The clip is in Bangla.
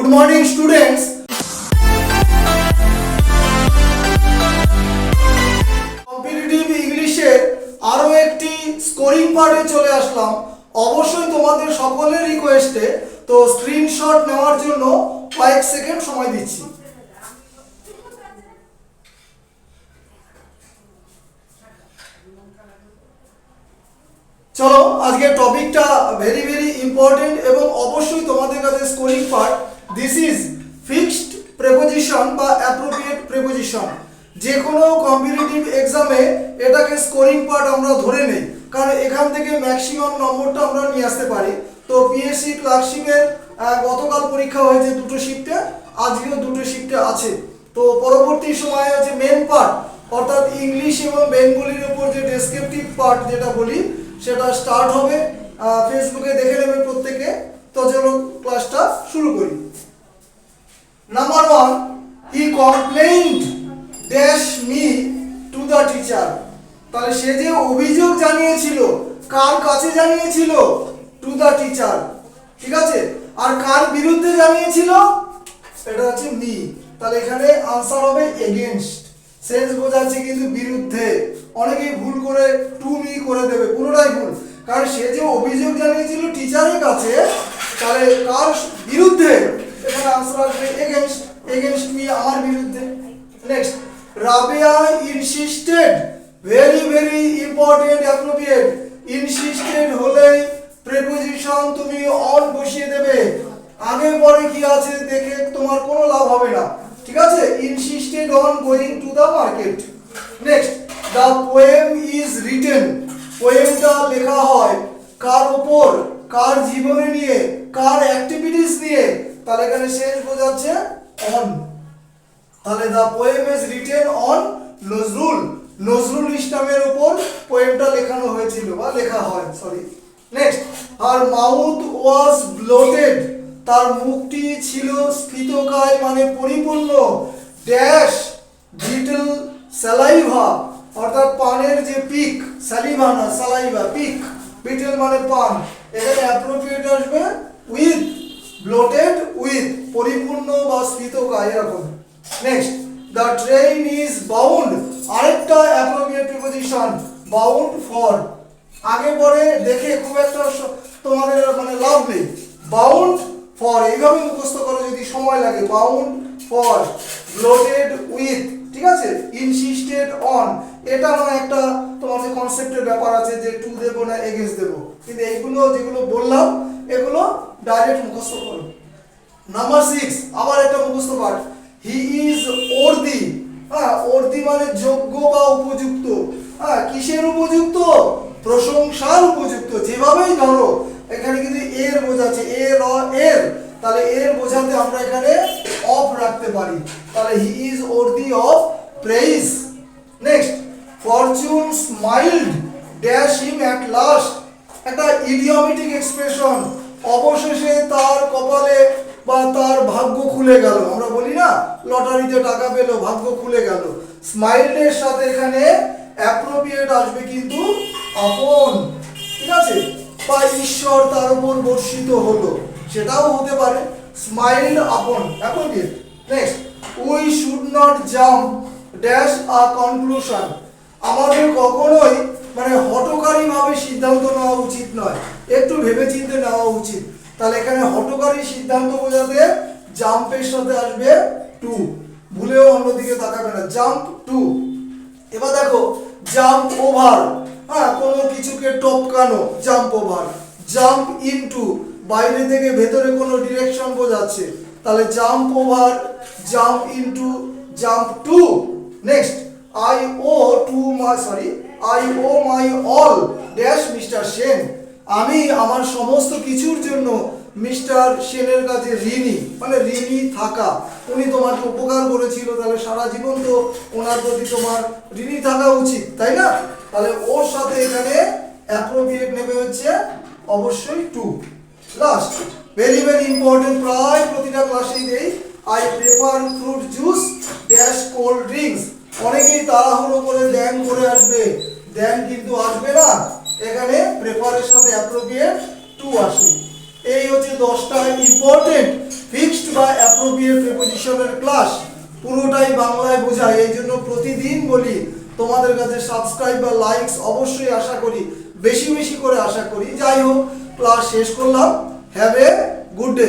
Good morning students. কম্পিটিটিভ ইংলিশের আরো একটি স্কোরিং পার্টে চলে আসলাম। অবশ্যই তোমাদের সকলের রিকোয়েস্টে তো স্ক্রিনশট নেওয়ার জন্য কয়েক সেকেন্ড সময় দিচ্ছি। চলো আজকের টপিকটা ভেরি ভেরি ইম্পর্টেন্ট এবং অবশ্যই তোমাদের কাছে scoring part. This is fixed preposition বা অ্যাপ্রোপ্রিয়েট প্রেপোজিশন। যে কোনো কম্পিটিটিভ এক্সামে এটাকে স্কোরিং পার্ট আমরা ধরে নেই, কারণ এখান থেকে ম্যাক্সিমাম নম্বরটা আমরা নিয়ে আসতে পারি। তো পিএসসি ক্লার্কশিপের গতকাল পরীক্ষা হয়েছে দুটো শিফটে, আজকেও দুটো শিফটে আছে। তো পরবর্তী সময়ে হচ্ছে মেন পার্ট, অর্থাৎ ইংলিশ এবং বেঙ্গলির উপর যে ডেসক্রিপটিভ পার্ট যেটা বলি সেটা স্টার্ট হবে। ফেসবুকে দেখে নেবে প্রত্যেকে। তো চলো ক্লাসটা শুরু করি। Number 1, he complained dash me to the teacher. তাহলে সে যে অভিযোগ জানিয়েছিল, কার কাছে জানিয়েছিল? টু দ্য টিচার, ঠিক আছে। আর কার বিরুদ্ধে জানিয়েছিল? এটা হচ্ছে মি। তাহলে এখানে আনসার হবে এগেইনস্ট। সেন্স বোঝাচ্ছে কিন্তু বিরুদ্ধে। অনেকেই ভুল করে টু মি করে দেবে, পুরোটাই ভুল। কারণ সে যে অভিযোগ জানিয়েছিল টিচারের কাছে, তাহলে কার বিরুদ্ধে? এখানে আনসার আসবে এগেইনস্ট। এগেইনস্ট মি, আমার বিরুদ্ধে। Next, Rabia insisted, very very important appropriate. Insisted হলে প্রিপোজিশন তুমি অন বসিয়ে দেবে। আগে পরে কি আছে দেখে তোমার কোনো লাভ হবে না, ঠিক আছে। Insisted on going to the market. Next, the poem is written. পোয়েমটা লেখা হয় কার উপর? কার জীবনে নিয়ে, কার অ্যাক্টিভিটিস নিয়ে। তাহলে এখানে শেষ বোঝাচ্ছে অন। তাহলে the poem is written on Nazrul. Nazrul ইসলামের উপর পোয়েমটা লেখানো হয়েছিল বা লেখা হয়, সরি। নেক্সট, হার মাউথ ওয়াজ ব্লোটেড। তার মুখটি ছিল স্ফীতকায় মানে পরিপূর্ণ। ড্যাশ বিটল স্যালাইভা, অর্থাৎ পানের যে পিক, স্যালিভা না স্যালাইভা, পিক। বিটল মানে পান। এখানে অ্যাপ্রোপ্রিয়েট আসবে উইথ, ব্লোটেড উইথ, পরিপূর্ণ বা স্ফীতকায় এরকম। Next, the train is bound. আরেকটা অ্যাপ্রোপ্রিয়েট প্রিপোজিশন, বাউন্ড ফর। আগে পরে দেখে খুব একটা তোমাদের মানে লাভ নেই। বাউন্ড ফর এইভাবে মুখস্থ করো যদি সময় লাগে। বাউন্ড ফর, ব্লোটেড উইথ, ঠিক আছে। ইনসিস্টেড অন, এটা নয় একটা তোমাদের কনসেপ্টের ব্যাপার আছে যে টু দেবো না এগেইনস্ট দেবো, কিন্তু এইগুলো যেগুলো বললাম এগুলো ডাইরেক্ট মুখস্থ করো। নাম্বার 6, আবার একটা মুখস্থ পাঠ। He is worthy. হ্যাঁ, ওর্দি মানে যোগ্য বা উপযুক্ত। হ্যাঁ, কিসের উপযুক্ত? প্রশংসার উপযুক্ত। যেভাবেই ধরো, এখানে কিন্তু এর বোঝাচ্ছে, এর এর, তাহলে এর বোঝাতে আমরা এখানে অফ রাখতে পারি। তাহলে he is worthy of praise. Next, Fortune স্মাইলড dash him at last. একটা ইডিওমেটিক এক্সপ্রেশন, অবশেষে তার কপালে বা তার ভাগ্য খুলে গেল। আমরা বলি না লটারিতে টাকা পেলো, ভাগ্য খুলে গেল। স্মাইলডের সাথে এখানে অ্যাপ্রোপ্রিয়েট আসবে কিন্তু আপন, ঠিক আছে। বা ঈশ্বর তার উপর বর্ষিত হলো, সেটাও হতে পারে। স্মাইলড আপন, appropriate. Next, we should not jump dash a conclusion. আমাদের কখনোই মানে হঠকারী ভাবে সিদ্ধান্ত নেওয়া উচিত নয়, একটু ভেবেচিন্তে নেওয়া উচিত। তাহলে এখানে হঠকারী সিদ্ধান্ত বোঝাতে জাম্পের সাথে আসবে টু। ভুলেও অন্যদিকে তাকাবে না, জাম্প টু। এবার দেখো, জাম্প ওভার, হ্যাঁ, কোনো কিছুকে টপকানো, জাম্প ওভার। জাম্প ইনটু, বাইরে থেকে ভেতরে কোনো ডিরেকশন বোঝাচ্ছে। তাহলে jump over, jump into, jump to. Next, I owe to my I owe my all dash mister Sen. আমি আমার সমস্ত কিছুর জন্য মিস্টার সেনের কাছে ঋণী, মানে ঋণী থাকা। উনি তোমাকে উপকার করেছিল, তাহলে সারা জীবন তো ওনার প্রতি তোমার ঋণী থাকা উচিত, তাই না? তাহলে ওর সাথে এখানে অ্যাপ্রোপ্রিয়েট নেবে হচ্ছে অবশ্যই to. Last, very very important, প্রায় প্রতিটা ক্লাসেই দেই। I prefer fruit juice dash cold drinks. অনেকেই তাড়াহুড়ো করে দেন করে আসবে, দেন কিন্তু আসবে না। এখানে প্রেফারের সাথে অ্যাপ্রোপ্রিয়েট টু আসে। এই হচ্ছে 10টা ইম্পর্টেন্ট ফিক্সড বা অ্যাপ্রোপ্রিয়েট প্রিপোজিশনের ক্লাস পুরোটাই বাংলায় বোঝাই, এই জন্য প্রতিদিন বলি তোমাদের কাছে সাবস্ক্রাইব বা লাইকস অবশ্যই আশা করি, বেশি বেশি করে আশা করি। যাই হোক, ক্লাস শেষ করলাম। Have a good day.